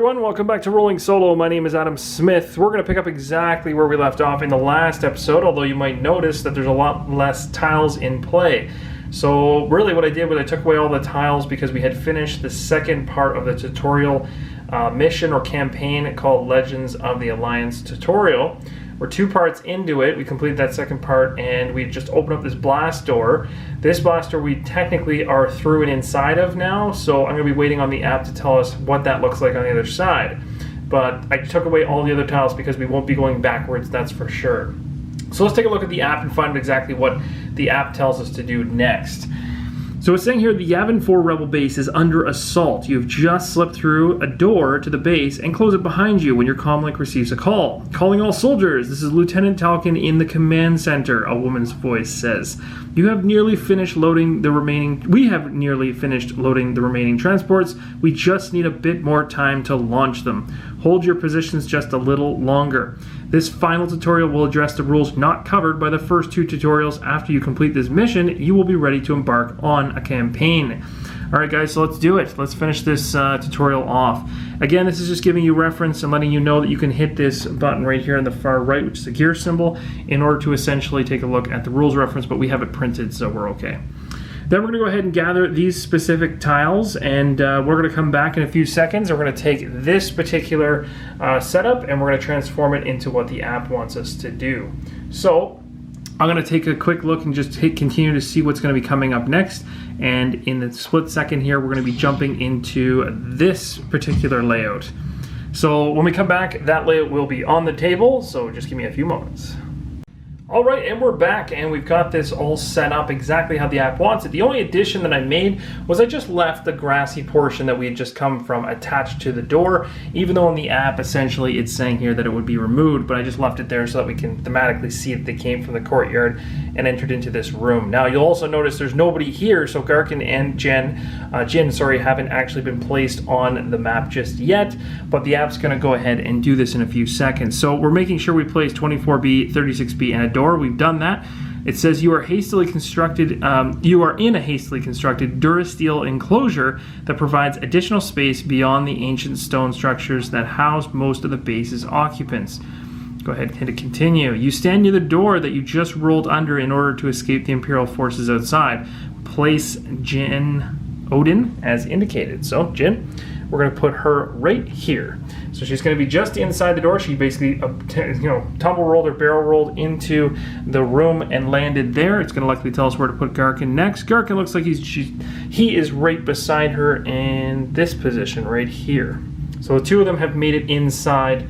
everyone, welcome back to Rolling Solo. My name is Adam Smith. We're going to pick up exactly where we left off in the last episode, although you might notice that there's a lot less tiles in play. So really what I did was I took away all the tiles because we had finished the second part of the tutorial mission or campaign called Legends of the Alliance tutorial. We're 2 parts into it. We completed that second part and we just opened up this blast door. This blast door we technically are through and inside of now, so I'm going to be waiting on the app to tell us what that looks like on the other side. But I took away all the other tiles because we won't be going backwards, that's for sure. So let's take a look at the app and find out exactly what the app tells us to do next. So it's saying here the Yavin 4 Rebel base is under assault. You've just slipped through a door to the base and close it behind you when your comlink receives a call. Calling all soldiers, this is Lieutenant Talkin in the command center, a woman's voice says. We have nearly finished loading the remaining transports. We just need a bit more time to launch them. Hold your positions just a little longer. This final tutorial will address the rules not covered by the first 2 tutorials. After you complete this mission, you will be ready to embark on a campaign. Alright guys, so let's do it. Let's finish this tutorial off. Again, this is just giving you reference and letting you know that you can hit this button right here on the far right, which is a gear symbol, in order to essentially take a look at the rules reference, but we have it printed, so we're okay. Then we're going to go ahead and gather these specific tiles, and we're going to come back in a few seconds. We're going to take this particular setup and we're going to transform it into what the app wants us to do. So I'm going to take a quick look and just continue to see what's going to be coming up next. And in the split second here, we're going to be jumping into this particular layout. So when we come back, that layout will be on the table, so just give me a few moments. Alright, and we're back, and we've got this all set up exactly how the app wants it. The only addition that I made was I just left the grassy portion that we had just come from attached to the door, even though in the app, essentially, it's saying here that it would be removed, but I just left it there so that we can thematically see that they came from the courtyard and entered into this room. Now, you'll also notice there's nobody here, so Garkin and Jin haven't actually been placed on the map just yet, but the app's going to go ahead and do this in a few seconds. So we're making sure we place 24B, 36B, and a door. We've done that. It says you are in a hastily constructed Durasteel enclosure that provides additional space beyond the ancient stone structures that house most of the base's occupants. Go ahead and hit continue. You stand near the door that you just rolled under in order to escape the Imperial forces outside. Place Jin Odin as indicated. So Jin, we're going to put her right here. So she's going to be just inside the door. She basically, tumble rolled or barrel rolled into the room and landed there. It's going to likely tell us where to put Garkin next. Garkin looks like he is right beside her in this position right here. So the 2 of them have made it inside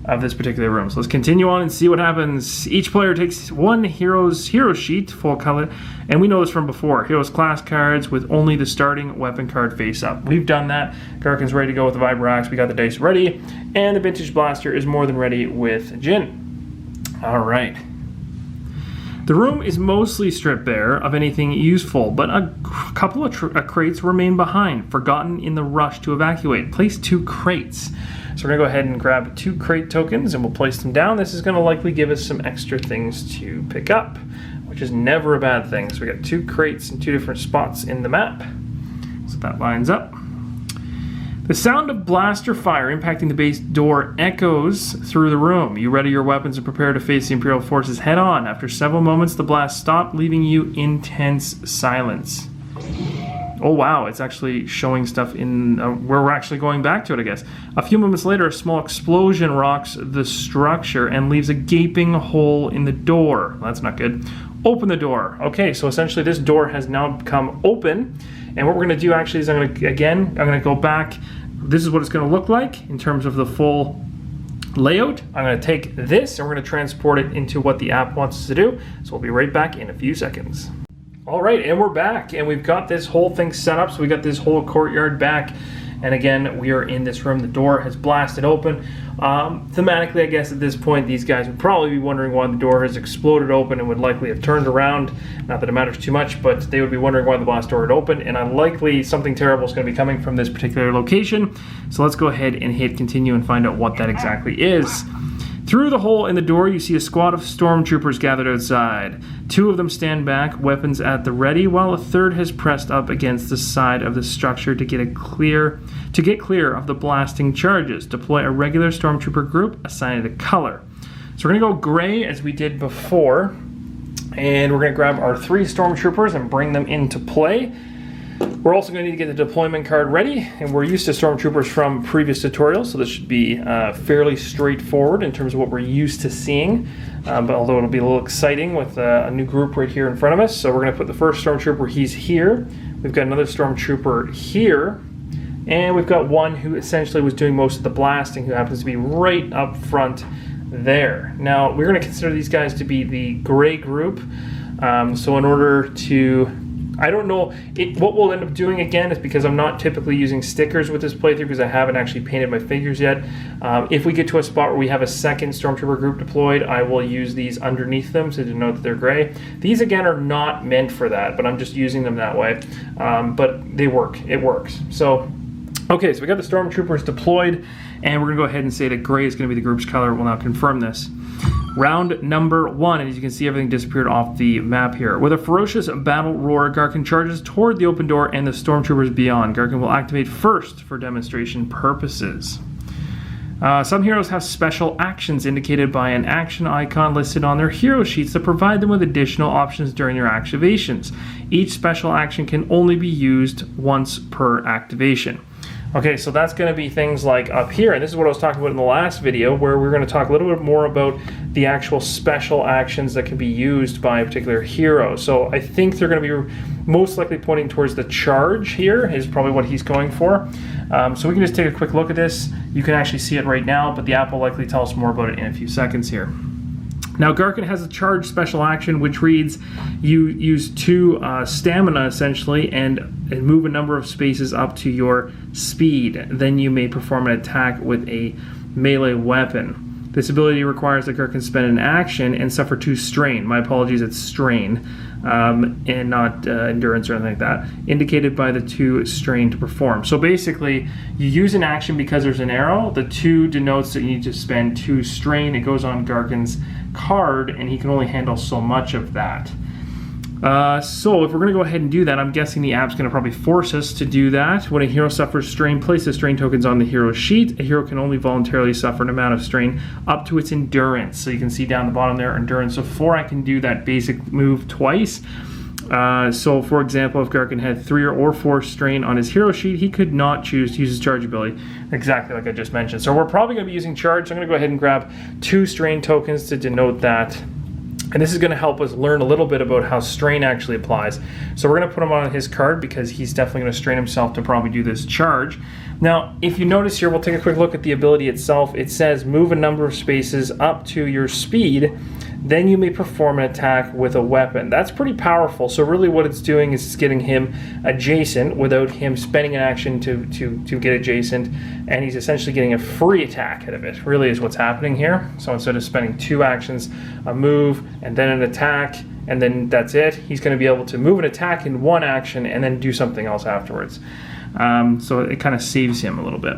of this particular room. So let's continue on and see what happens. Each player takes 1 hero sheet, full color, and we know this from before. Heroes class cards with only the starting weapon card face up. We've done that. Garkin's ready to go with the Vibroaxe. We got the dice ready, and the Vintage Blaster is more than ready with Jin. All right. The room is mostly stripped bare of anything useful, but a couple of crates remain behind, forgotten in the rush to evacuate. Place 2 crates. So we're going to go ahead and grab 2 crate tokens and we'll place them down. This is going to likely give us some extra things to pick up, which is never a bad thing. So we got 2 crates in 2 different spots in the map. So that lines up. The sound of blaster fire impacting the base door echoes through the room. You ready your weapons and prepare to face the Imperial forces head on. After several moments, the blast stopped, leaving you in tense silence. Oh wow, it's actually showing stuff in where we're actually going back to it, I guess. A few moments later, a small explosion rocks the structure and leaves a gaping hole in the door. That's not good. Open the door. Okay, so essentially this door has now become open. And what we're going to do actually is I'm going to go back. This is what it's going to look like in terms of the full layout. I'm going to take this and we're going to transport it into what the app wants us to do. So we'll be right back in a few seconds. All right, and we're back, and we've got this whole thing set up. So we got this whole courtyard back, and again, we are in this room. The door has blasted open. Thematically, I guess at this point, these guys would probably be wondering why the door has exploded open and would likely have turned around. Not that it matters too much, but they would be wondering why the blast door had opened, and unlikely something terrible is going to be coming from this particular location. So let's go ahead and hit continue and find out what that exactly is. Through the hole in the door, you see a squad of stormtroopers gathered outside. 2 of them stand back, weapons at the ready, while a third has pressed up against the side of the structure to get clear of the blasting charges. Deploy a regular stormtrooper group, assigning a color. So we're going to go gray as we did before, and we're going to grab our 3 stormtroopers and bring them into play. We're also going to need to get the deployment card ready, and we're used to stormtroopers from previous tutorials, so this should be fairly straightforward in terms of what we're used to seeing, but although it'll be a little exciting with a new group right here in front of us. So we're going to put the first stormtrooper, he's here. We've got another stormtrooper here, and we've got one who essentially was doing most of the blasting, who happens to be right up front there. Now, we're going to consider these guys to be the gray group, so in order to... I don't know, what we'll end up doing again is, because I'm not typically using stickers with this playthrough because I haven't actually painted my figures yet. If we get to a spot where we have a second stormtrooper group deployed, I will use these underneath them to denote that they're gray. These again are not meant for that, but I'm just using them that way. But they work, it works. So, okay, so we got the stormtroopers deployed, and we're gonna go ahead and say that gray is gonna be the group's color. We'll now confirm this. Round number 1, and as you can see, everything disappeared off the map here. With a ferocious battle roar, Garkin charges toward the open door and the stormtroopers beyond. Garkin will activate first for demonstration purposes. Some heroes have special actions indicated by an action icon listed on their hero sheets that provide them with additional options during their activations. Each special action can only be used once per activation. Okay, so that's going to be things like up here, and this is what I was talking about in the last video, where we're going to talk a little bit more about the actual special actions that can be used by a particular hero. So I think they're going to be most likely pointing towards the charge here, is probably what he's going for. So we can just take a quick look at this. You can actually see it right now, but the app will likely tell us more about it in a few seconds here. Now, Garkin has a charge special action, which reads, you use 2 stamina, essentially, and move a number of spaces up to your speed. Then you may perform an attack with a melee weapon. This ability requires that Garkin spend an action and suffer 2 strain. My apologies, it's strain, and not endurance or anything like that, indicated by the 2 strain to perform. So basically, you use an action because there's an arrow. The 2 denotes that you need to spend 2 strain. It goes on Garkin's card, and he can only handle so much of that. So if we're going to go ahead and do that, I'm guessing the app's going to probably force us to do that. When a hero suffers strain, place the strain tokens on the hero sheet. A hero can only voluntarily suffer an amount of strain up to its endurance. So you can see down the bottom there, endurance. So before I can do that basic move twice. So for example, if Garkin had 3 or 4 strain on his hero sheet, he could not choose to use his charge ability, exactly like I just mentioned. So we're probably going to be using charge. So I'm going to go ahead and grab 2 strain tokens to denote that. And this is going to help us learn a little bit about how strain actually applies. So we're going to put him on his card because he's definitely going to strain himself to probably do this charge. Now, if you notice here, we'll take a quick look at the ability itself. It says move a number of spaces up to your speed, then you may perform an attack with a weapon. That's pretty powerful. So really what it's doing is it's getting him adjacent without him spending an action to get adjacent, and he's essentially getting a free attack out of it, really is what's happening here. So instead of spending 2 actions, a move and then an attack, and then that's it, he's going to be able to move an attack in 1 action and then do something else afterwards. So it kind of saves him a little bit.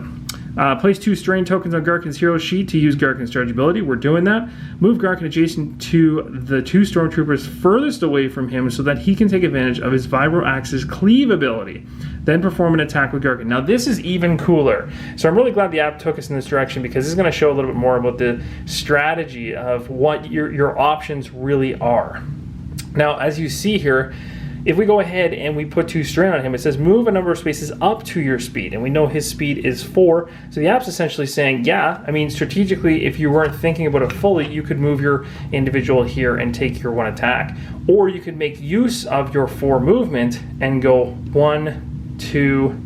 Place 2 strain tokens on Garkin's hero sheet to use Garkin's charge ability. We're doing that. Move Garkin adjacent to the 2 stormtroopers furthest away from him so that he can take advantage of his Vibro Axe's cleave ability. Then perform an attack with Garkin. Now this is even cooler. So I'm really glad the app took us in this direction, because this is going to show a little bit more about the strategy of what your options really are. Now, as you see here, if we go ahead and we put 2 strain on him, it says move a number of spaces up to your speed, and we know his speed is 4. So the app's essentially saying, yeah, I mean, strategically, if you weren't thinking about it fully, you could move your individual here and take your 1 attack. Or you could make use of your 4 movement and go 1, 2,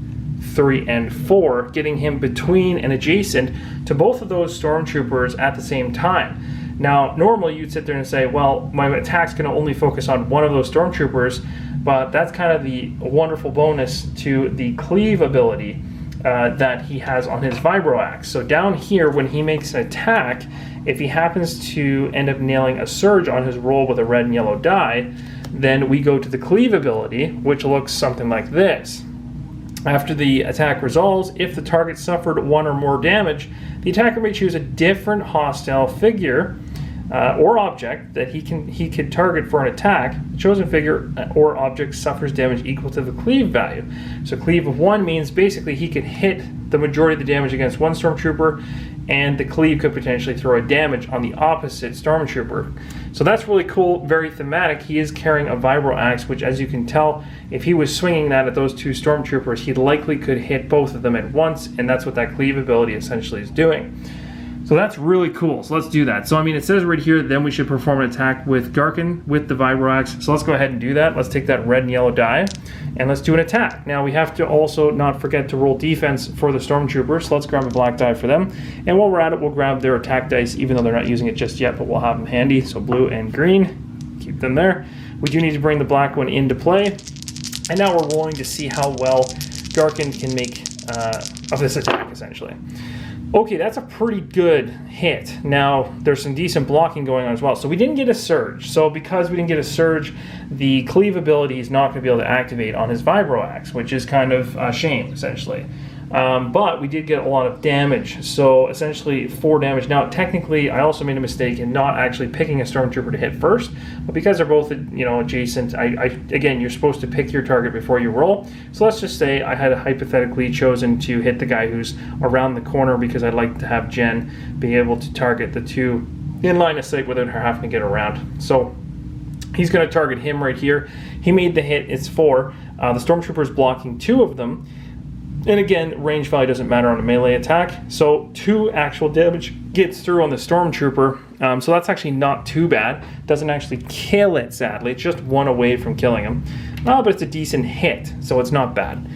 3, and 4, getting him between and adjacent to both of those stormtroopers at the same time. Now, normally you'd sit there and say, well, my attacks can only focus on 1 of those stormtroopers, but that's kind of the wonderful bonus to the cleave ability that he has on his Vibro Axe. So down here, when he makes an attack, if he happens to end up nailing a surge on his roll with a red and yellow die, then we go to the cleave ability, which looks something like this. After the attack resolves, if the target suffered 1 or more damage, the attacker may choose a different hostile figure or object that he could target for an attack. The chosen figure or object suffers damage equal to the cleave value. So cleave of 1 means basically he could hit the majority of the damage against one stormtrooper, and the cleave could potentially throw a damage on the opposite stormtrooper. So that's really cool, very thematic. He is carrying a vibro axe, which, as you can tell, if he was swinging that at those 2 stormtroopers, he likely could hit both of them at once, and that's what that cleave ability essentially is doing. So that's really cool. So let's do that. So I mean, it says right here, then we should perform an attack with Garkin with the vibro axe. So let's go ahead and do that. Let's take that red and yellow die, and let's do an attack. Now we have to also not forget to roll defense for the stormtroopers. So let's grab a black die for them. And while we're at it, we'll grab their attack dice, even though they're not using it just yet, but we'll have them handy. So blue and green, keep them there. We do need to bring the black one into play. And now we're rolling to see how well Garkin can make of this attack, essentially. Okay, that's a pretty good hit. Now, there's some decent blocking going on as well. So we didn't get a surge. So because we didn't get a surge, the cleave ability is not going to be able to activate on his vibro axe, which is kind of a shame, essentially. But we did get a lot of damage. So essentially 4 damage. Now, technically, I also made a mistake in not actually picking a stormtrooper to hit first. But because they're both, adjacent, again, you're supposed to pick your target before you roll. So let's just say I had hypothetically chosen to hit the guy who's around the corner because I'd like to have Jen be able to target the 2 in line of sight without her having to get around. So he's going to target him right here. He made the hit. It's 4. The stormtrooper is blocking 2 of them. And again, range value doesn't matter on a melee attack. So 2 actual damage gets through on the stormtrooper. So that's actually not too bad. Doesn't actually kill it, sadly. It's just 1 away from killing him. But it's a decent hit, so it's not bad.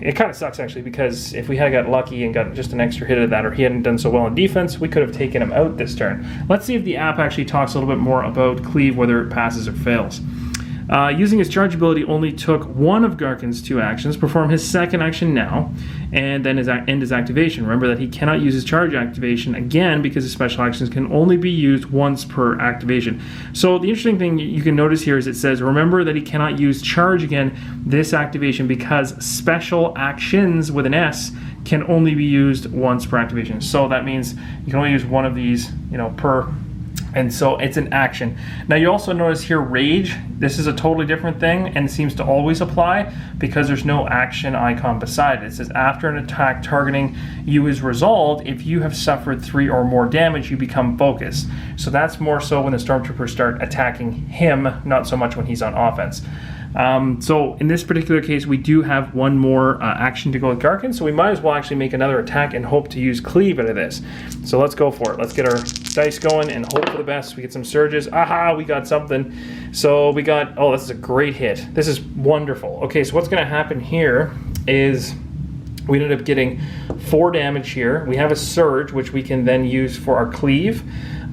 It kind of sucks, actually, because if we had got lucky and got just an extra hit of that, or he hadn't done so well in defense, we could have taken him out this turn. Let's see if the app actually talks a little bit more about cleave, whether it passes or fails. Using his charge ability only took 1 of Garkin's 2 actions. Perform his second action now, and then end his activation. Remember that he cannot use his charge activation again because his special actions can only be used once per activation. So the interesting thing you can notice here is it says, remember that he cannot use charge again this activation because special actions with an S can only be used once per activation. So that means you can only use 1 of these, per. And so it's an action. Now you also notice here rage. This is a totally different thing and it seems to always apply because there's no action icon beside it. It says after an attack targeting you is resolved, if you have suffered 3 or more damage, you become focused. So that's more so when the stormtroopers start attacking him, not so much when he's on offense. So in this particular case, we do have 1 more action to go with Garkin, so we might as well actually make another attack and hope to use cleave out of this. So let's go for it. Let's get our dice going and hope for the best. We get some surges. Aha, we got something. So we got, oh, this is a great hit. This is wonderful. Okay, so what's going to happen here is we ended up getting 4 damage here. We have a surge, which we can then use for our cleave.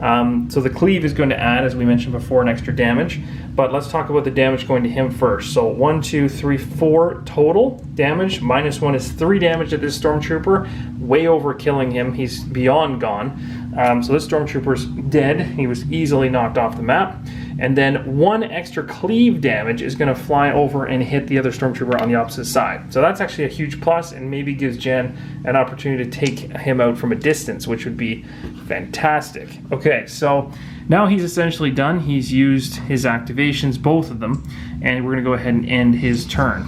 So the cleave is going to add, as we mentioned before, an extra damage. But let's talk about the damage going to him first. So 1, 2, 3, 4 total damage. -1 is 3 damage to this stormtrooper. Way over killing him. He's beyond gone. So this stormtrooper's dead. He was easily knocked off the map. And then 1 extra cleave damage is going to fly over and hit the other stormtrooper on the opposite side. So that's actually a huge plus and maybe gives Jen an opportunity to take him out from a distance, which would be fantastic. Okay, so now he's essentially done. He's used his activations, both of them, and we're going to go ahead and end his turn.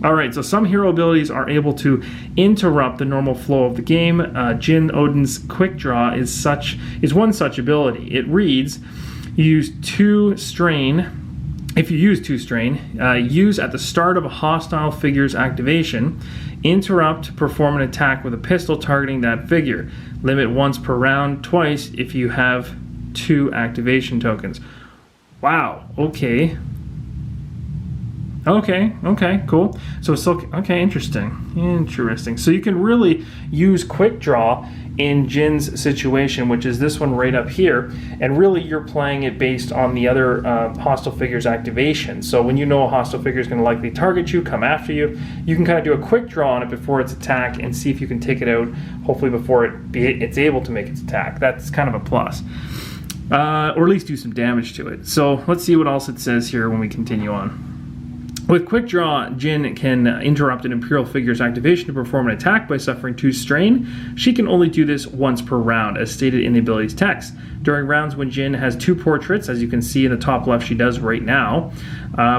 Alright, so some hero abilities are able to interrupt the normal flow of the game. Jin Odin's Quick Draw is one such ability. It reads, if you use 2 strain, use at the start of a hostile figure's activation, interrupt, perform an attack with a pistol targeting that figure. Limit once per round, twice if you have 2 activation tokens. Wow, okay. Okay, cool. So it's still, okay, interesting. So you can really use Quick Draw in Jin's situation, which is this one right up here, and really you're playing it based on the other hostile figure's activation. So when you know a hostile figure is going to likely target you, come after you, you can kind of do a quick draw on it before its attack and see if you can take it out, hopefully before it's able to make its attack. That's kind of a plus. Or at least do some damage to it. So let's see what else it says here when we continue on. With Quick Draw, Jin can interrupt an Imperial figure's activation to perform an attack by suffering 2 strain. She can only do this once per round, as stated in the ability's text. During rounds when Jin has 2 portraits, as you can see in the top left she does right now,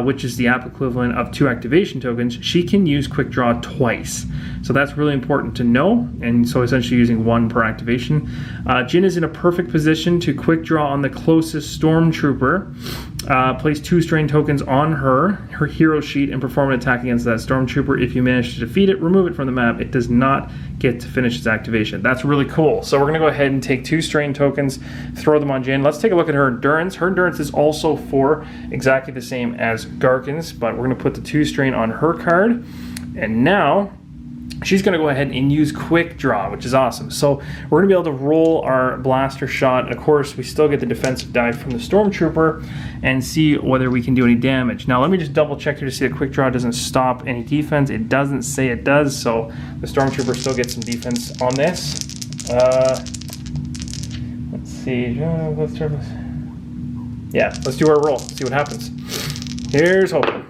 which is the app equivalent of 2 activation tokens, she can use Quick Draw twice. So that's really important to know, and so essentially using 1 per activation. Jin is in a perfect position to Quick Draw on the closest Stormtrooper, place 2 strain tokens on her hero sheet, and perform an attack against that Stormtrooper. If you manage to defeat it, remove it from the map. It does not get to finish its activation. That's really cool. So we're going to go ahead and take 2 strain tokens, throw them on Jin. Let's take a look at her endurance. Her endurance is also 4, exactly the same as Garkin's, but we're going to put the 2 strain on her card. And now she's going to go ahead and use Quick Draw, which is awesome. So we're going to be able to roll our blaster shot. Of course, we still get the defensive die from the Stormtrooper and see whether we can do any damage. Now, let me just double check here to see that Quick Draw doesn't stop any defense. It doesn't say it does, so the Stormtrooper still gets some defense on this. Let's see. Let's try this. Yeah, let's do our roll. See what happens. Here's hoping.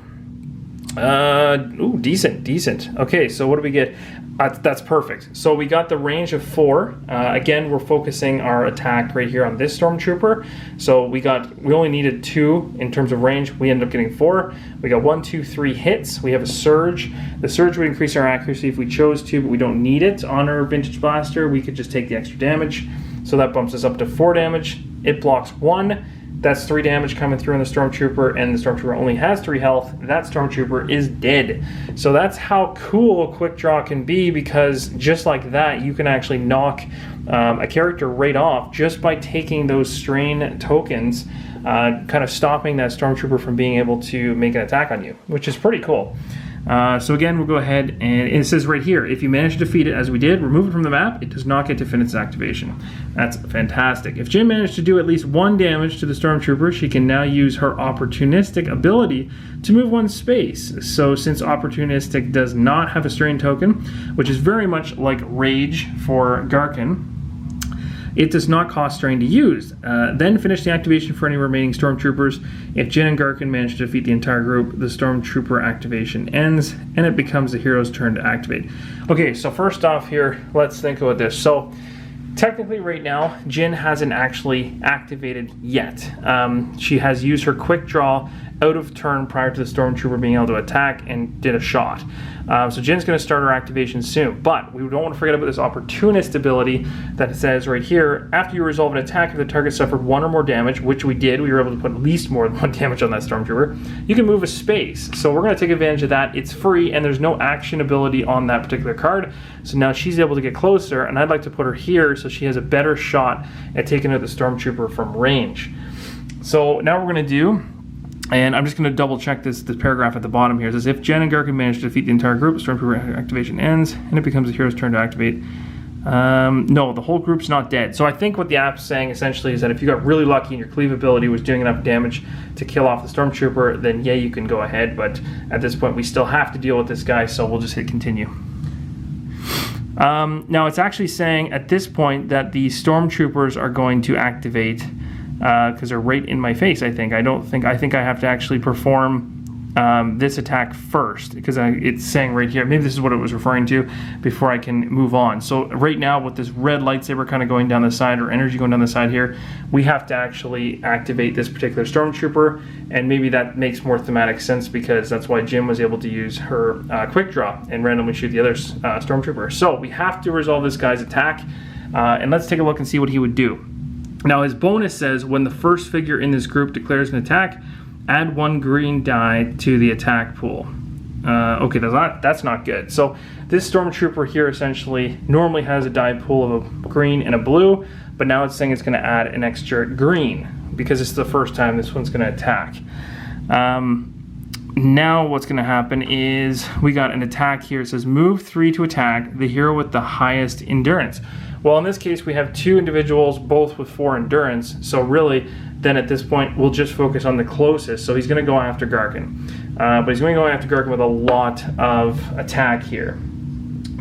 Ooh, decent. Okay, so what do we get? That's perfect. So we got the range of 4. Again, we're focusing our attack right here on this Stormtrooper. So we only needed 2 in terms of range. We ended up getting 4. We got 1, 2, 3 hits. We have a surge. The surge would increase our accuracy if we chose to, but we don't need it on our vintage blaster. We could just take the extra damage. So that bumps us up to 4 damage. It blocks 1. That's 3 damage coming through on the Stormtrooper, and the Stormtrooper only has 3 health. That Stormtrooper is dead. So that's how cool Quick Draw can be, because just like that, you can actually knock a character right off just by taking those strain tokens, kind of stopping that Stormtrooper from being able to make an attack on you, which is pretty cool. So again, we'll go ahead, and it says right here, if you manage to defeat it as we did, remove it from the map, it does not get to finish its activation. That's fantastic. If Jin managed to do at least 1 damage to the Stormtrooper, she can now use her opportunistic ability to move 1 space. So since opportunistic does not have a strain token, which is very much like Rage for Garkin, it does not cost strain to use. Then finish the activation for any remaining Stormtroopers. If Jin and Garkin manage to defeat the entire group, the Stormtrooper activation ends, and it becomes the hero's turn to activate. Okay, so first off here, let's think about this. So technically right now, Jin hasn't actually activated yet. She has used her Quick Draw out of turn prior to the Stormtrooper being able to attack and did a shot. So Jin's going to start her activation soon, but we don't want to forget about this opportunist ability that says right here, after you resolve an attack, if the target suffered 1 or more damage, which we did, we were able to put at least more than 1 damage on that Stormtrooper, you can move a space. So we're going to take advantage of that. It's free, and there's no action ability on that particular card. So now she's able to get closer, and I'd like to put her here so she has a better shot at taking out the Stormtrooper from range. So now what we're going to do, and I'm just going to double check this paragraph at the bottom here. It says, if Jen and Garkin manage to defeat the entire group, Stormtrooper activation ends, and it becomes the hero's turn to activate. No, the whole group's not dead. So I think what the app's saying essentially is that if you got really lucky and your cleave ability was doing enough damage to kill off the Stormtrooper, then yeah, you can go ahead. But at this point, we still have to deal with this guy, so we'll just hit continue. Now it's actually saying at this point that the Stormtroopers are going to activate because they're right in my face. I think I have to actually perform this attack first, because it's saying right here, maybe this is what it was referring to before I can move on. So right now with this red lightsaber kind of going down the side, or energy going down the side here, we have to actually activate this particular Stormtrooper, and maybe that makes more thematic sense, because that's why Jim was able to use her quick draw and randomly shoot the other Stormtrooper. So we have to resolve this guy's attack, and let's take a look and see what he would do. Now his bonus says, when the first figure in this group declares an attack, add 1 green die to the attack pool. Okay, that's not good. So this Stormtrooper here essentially normally has a die pool of a green and a blue, but now it's saying it's going to add an extra green because it's the first time this one's going to attack. Now what's going to happen is we got an attack here. It says move 3 to attack the hero with the highest endurance. Well, in this case, we have 2 individuals, both with 4 endurance. So really, then at this point, we'll just focus on the closest. So he's going to go after Garkin. But he's going to go after Garkin with a lot of attack here.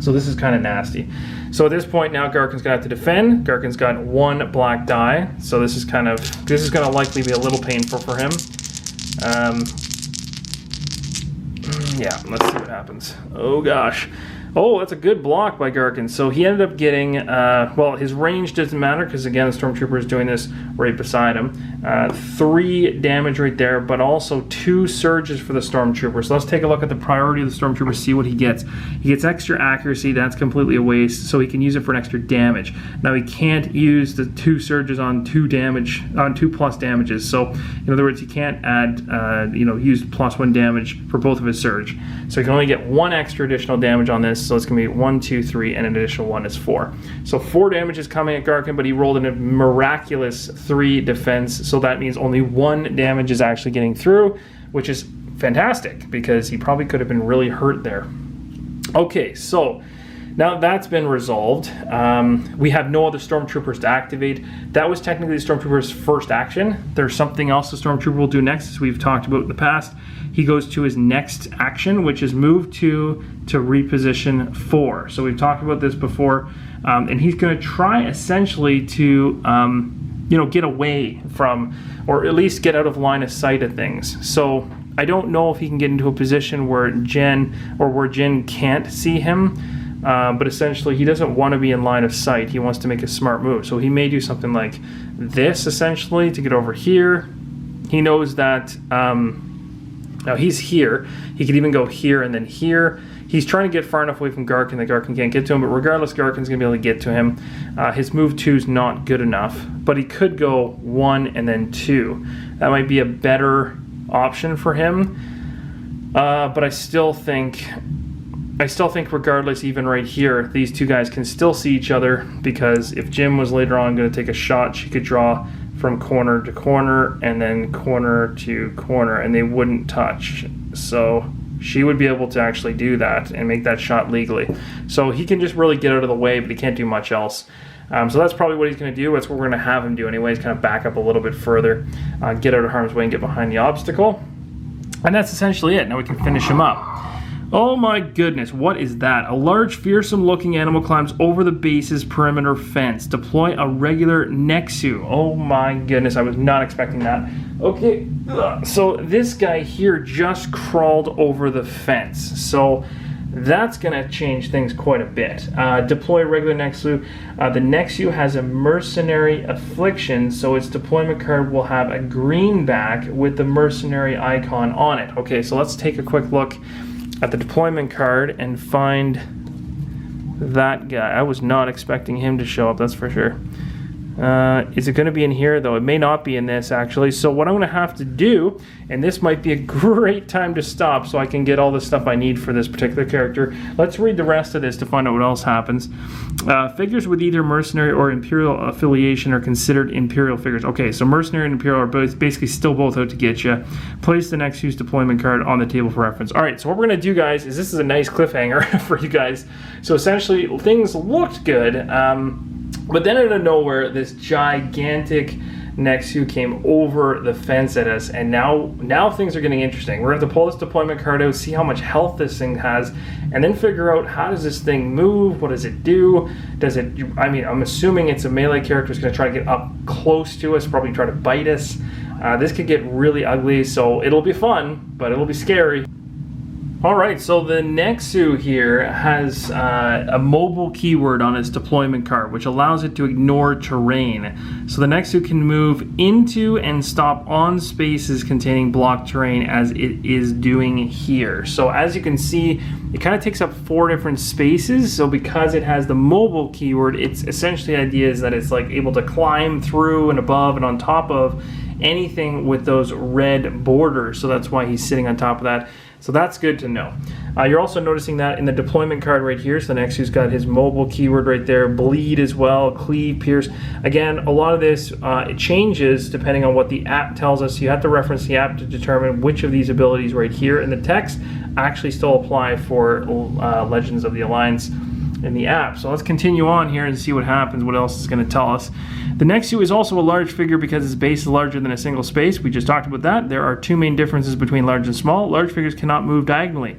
So this is kind of nasty. So at this point now, Garkin's going to have to defend. Garkin's got 1 black die. So this is going to likely be a little painful for him. Yeah, let's see what happens. Oh gosh. Oh, that's a good block by Garkin. So he ended up getting, well, his range doesn't matter because, again, the Stormtrooper is doing this right beside him. 3 damage right there, but also 2 surges for the Stormtrooper. So let's take a look at the priority of the Stormtrooper, see what he gets. He gets extra accuracy. That's completely a waste, so he can use it for an extra damage. Now, he can't use the 2 surges on 2 damage, on 2+ damages. So, in other words, he can't add, use +1 damage for both of his surge. So he can only get 1 extra additional damage on this. So it's going to be 1, 2, 3, and an additional 1 is 4. So 4 damage is coming at Garkin, but he rolled in a miraculous 3 defense. So that means only 1 damage is actually getting through, which is fantastic because he probably could have been really hurt there. Okay, so now that's been resolved. We have no other Stormtroopers to activate. That was technically the Stormtrooper's first action. There's something else the Stormtrooper will do next, as we've talked about in the past. He goes to his next action, which is move 2 to reposition 4. So we've talked about this before, and he's going to try essentially to, get away from, or at least get out of line of sight of things. So I don't know if he can get into a position where Jin can't see him. But essentially, he doesn't want to be in line of sight. He wants to make a smart move. So he may do something like this, essentially, to get over here. He knows that now he's here. He could even go here and then here. He's trying to get far enough away from Garkin that Garkin can't get to him, but regardless, Garkin's going to be able to get to him. His move 2 is not good enough, but he could go 1 and then 2. That might be a better option for him, but I still think regardless, even right here, these 2 guys can still see each other, because if Jim was later on going to take a shot, she could draw from corner to corner and then corner to corner, and they wouldn't touch. So she would be able to actually do that and make that shot legally. So he can just really get out of the way, but he can't do much else. So that's probably what he's going to do. That's what we're going to have him do anyways, kind of back up a little bit further, get out of harm's way and get behind the obstacle. And that's essentially it. Now we can finish him up. Oh my goodness, what is that? A large, fearsome-looking animal climbs over the base's perimeter fence. Deploy a regular Nexu. Oh my goodness, I was not expecting that. Okay, so this guy here just crawled over the fence. So that's going to change things quite a bit. Deploy regular Nexu. The Nexu has a mercenary affliction, so its deployment card will have a green back with the mercenary icon on it. Okay, so let's take a quick look at the deployment card and find that guy. I was not expecting him to show up, that's for sure. Is it going to be in here, though? It may not be in this, actually. So what I'm going to have to do, and this might be a great time to stop so I can get all the stuff I need for this particular character. Let's read the rest of this to find out what else happens. Figures with either mercenary or Imperial affiliation are considered Imperial figures. Okay, so mercenary and Imperial are both basically still both out to get you. Place the next use deployment card on the table for reference. All right, so what we're going to do, guys, is this is a nice cliffhanger for you guys. So essentially, things looked good. But then out of nowhere, this gigantic Nexu came over the fence at us, and now things are getting interesting. We're going to have to pull this deployment card out, see how much health this thing has, and then figure out how does this thing move, what does it do, I'm assuming it's a melee character that's going to try to get up close to us, probably try to bite us. This could get really ugly, so it'll be fun, but it'll be scary. Alright, so the Nexu here has a mobile keyword on its deployment card, which allows it to ignore terrain. So the Nexu can move into and stop on spaces containing blocked terrain, as it is doing here. So as you can see, it kind of takes up 4 different spaces. So because it has the mobile keyword, it's essentially the idea is that it's like able to climb through and above and on top of anything with those red borders. So that's why he's sitting on top of that. So that's good to know. You're also noticing that in the deployment card right here. So the Nexu's got his mobile keyword right there, bleed as well, cleave, pierce. Again, a lot of this it changes depending on what the app tells us. You have to reference the app to determine which of these abilities right here in the text actually still apply for Legends of the Alliance in the app. So let's continue on here and see what happens, what else is going to tell us. The Nexu is also a large figure because its base is larger than a single space. We just talked about that. There are 2 main differences between large and small. Large figures cannot move diagonally.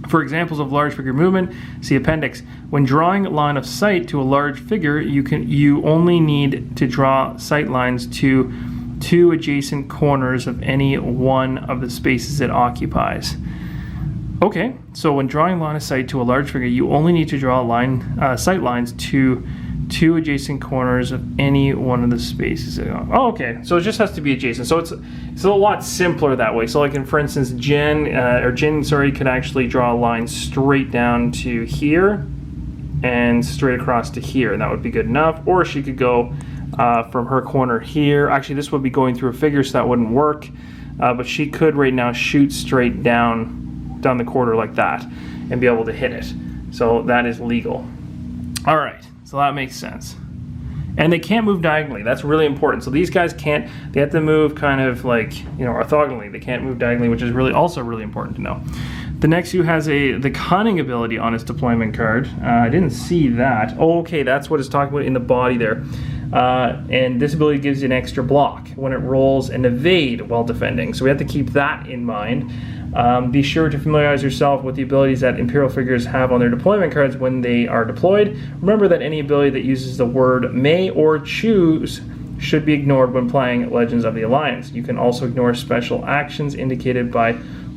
For examples of large figure movement, see appendix. When drawing line of sight to a large figure, you only need to draw sight lines to 2 adjacent corners of any one of the spaces it occupies. Okay, so when drawing line of sight to a large figure, you only need to draw sight lines to 2 adjacent corners of any one of the spaces. Oh, okay, so it just has to be adjacent. So it's a lot simpler that way. So like for instance, Jin could actually draw a line straight down to here and straight across to here, and that would be good enough. Or she could go from her corner here. Actually, this would be going through a figure, so that wouldn't work. But she could right now shoot straight down the corner like that and be able to hit it. So that is legal. All right, so that makes sense. And they can't move diagonally. That's really important. So these guys can't, they have to move kind of like, orthogonally. They can't move diagonally, which is also really important to know. The next who has the cunning ability on its deployment card. I didn't see that. Oh, okay, that's what it's talking about in the body there. And this ability gives you an extra block when it rolls and evade while defending. So we have to keep that in mind. Be sure to familiarize yourself with the abilities that Imperial figures have on their deployment cards when they are deployed. Remember that any ability that uses the word may or choose should be ignored when playing Legends of the Alliance. You can also ignore special actions indicated by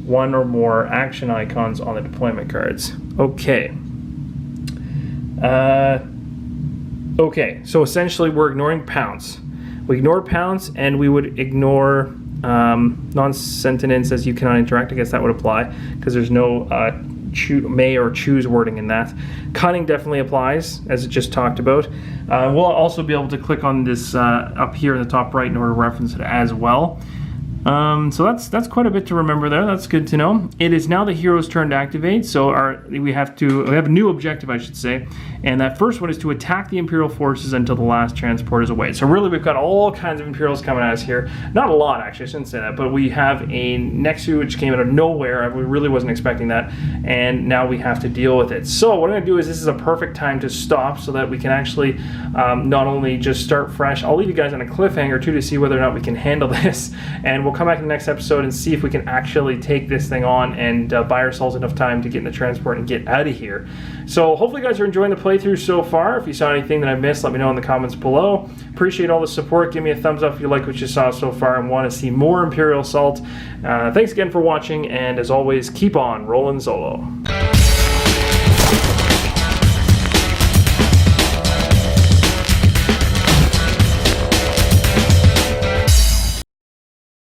one or more action icons on the deployment cards. Okay. Okay, so essentially we're ignoring pounce. We ignore pounce, and we would ignore non-sentence as you cannot interact. I guess that would apply because there's no may or choose wording in that. Cunning definitely applies, as it just talked about. We'll also be able to click on this up here in the top right in order to reference it as well. So that's quite a bit to remember there. That's good to know. It is now the hero's turn to activate. So we have a new objective, I should say, and that first one is to attack the Imperial forces until the last transport is away. So really, we've got all kinds of Imperials coming at us here. Not a lot, actually. I shouldn't say that, but we have a Nexu which came out of nowhere. We really wasn't expecting that, and now we have to deal with it. So what I'm going to do is this is a perfect time to stop so that we can actually not only just start fresh. I'll leave you guys on a cliffhanger too to see whether or not we can handle this, and we'll come back in the next episode and see if we can actually take this thing on and buy ourselves enough time to get in the transport and get out of here. So hopefully you guys are enjoying the playthrough so far. If you saw anything that I missed, let me know in the comments below. Appreciate all the support. Give me a thumbs up if you like what you saw so far and want to see more Imperial Assault. Thanks again for watching, and as always, keep on rolling solo.